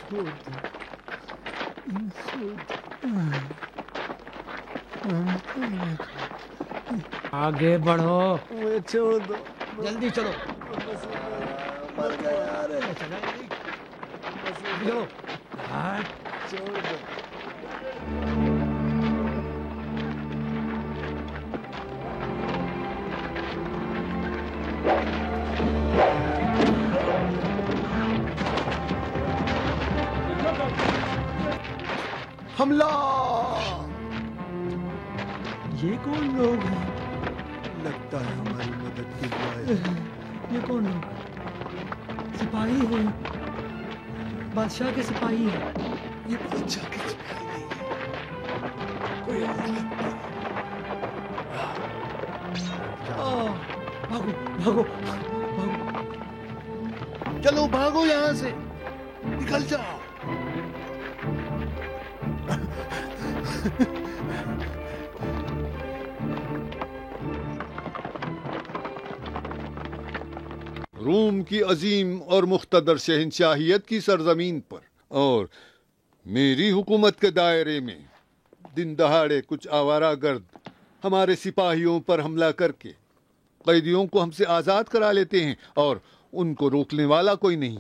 چھوڑ دو، چھوڑ دو، آگے بڑھو، مجھے چھوڑ دو، جلدی چلو، مر گیا یار، چلو چلو، چھوڑ دو۔ حملہ! یہ کون لوگ ہیں؟ لگتا ہے ہماری مدد کے لیے آئے ہیں۔ یہ کون لوگ؟ سپاہی ہیں، بادشاہ کے سپاہی ہیں۔ یہ بادشاہ کے سپاہی نہیں ہے، کوئی اور لگتا ہے۔ بھاگو بھاگو بھاگو، چلو بھاگو یہاں سے، نکل جاؤ۔ روم کی عظیم اور مقتدر شہنشاہیت کی سرزمین پر اور میری حکومت کے دائرے میں دن دہاڑے کچھ آوارہ گرد ہمارے سپاہیوں پر حملہ کر کے قیدیوں کو ہم سے آزاد کرا لیتے ہیں اور ان کو روکنے والا کوئی نہیں۔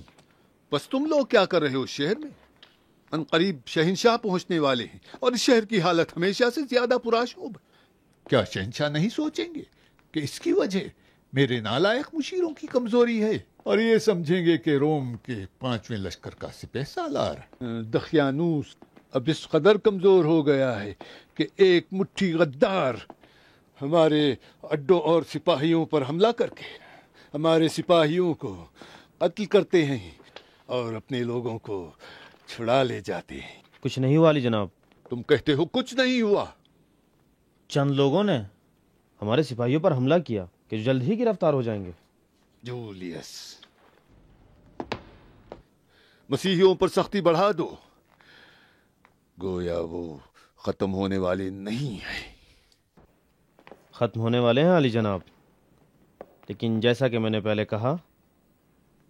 بس تم لوگ کیا کر رہے ہو شہر میں؟ ان قریب شہنشاہ پہنچنے والے ہیں اور اس شہر کی حالت ہمیشہ سے زیادہ پرآشوب ہے۔ کیا شہنشاہ نہیں سوچیں گے کہ اس کی وجہ میرے نالائق مشیروں کی کمزوری ہے، اور یہ سمجھیں گے کہ روم کے 5ویں لشکر کا سپہ سالار دقیانوس اب اس قدر کمزور ہو گیا ہے کہ ایک مٹھی غدار ہمارے اڈوں اور سپاہیوں پر حملہ کر کے ہمارے سپاہیوں کو قتل کرتے ہیں اور اپنے لوگوں کو چھڑا لے جاتے ہیں۔ کچھ نہیں ہوا علی جناب۔ تم کہتے ہو کچھ نہیں ہوا؟ چند لوگوں نے ہمارے سپاہیوں پر حملہ کیا کہ جلد ہی گرفتار ہو جائیں گے۔ جولیس، مسیحیوں پر سختی بڑھا دو، گویا وہ ختم ہونے والے نہیں ہیں۔ ختم ہونے والے ہیں علی جناب، لیکن جیسا کہ میں نے پہلے کہا،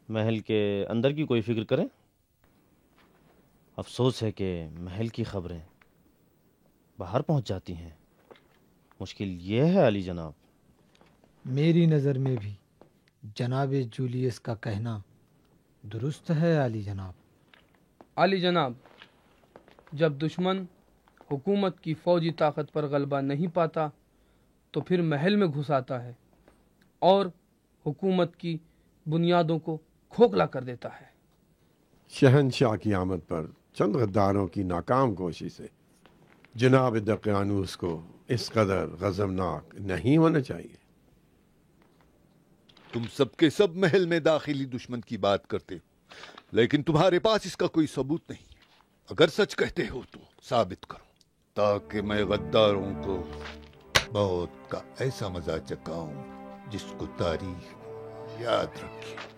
محل کے اندر کی کوئی فکر کریں۔ افسوس ہے کہ محل کی خبریں باہر پہنچ جاتی ہیں۔ مشکل یہ ہے علی جناب۔ میری نظر میں بھی جناب جولیس کا کہنا درست ہے علی جناب۔ علی جناب، جب دشمن حکومت کی فوجی طاقت پر غلبہ نہیں پاتا تو پھر محل میں گھس آتا ہے اور حکومت کی بنیادوں کو کھوکھلا کر دیتا ہے۔ شہنشاہ کی آمد پر چند غداروں کی ناکام کوشش سے جناب دقیانوس کو اس قدر غضبناک نہیں ہونا چاہیے۔ تم سب کے سب محل میں داخلی دشمن کی بات کرتے ہو، لیکن تمہارے پاس اس کا کوئی ثبوت نہیں۔ اگر سچ کہتے ہو تو ثابت کرو، تاکہ میں غداروں کو موت کا ایسا مزہ چکھاؤں جس کو تاریخ یاد رکھے۔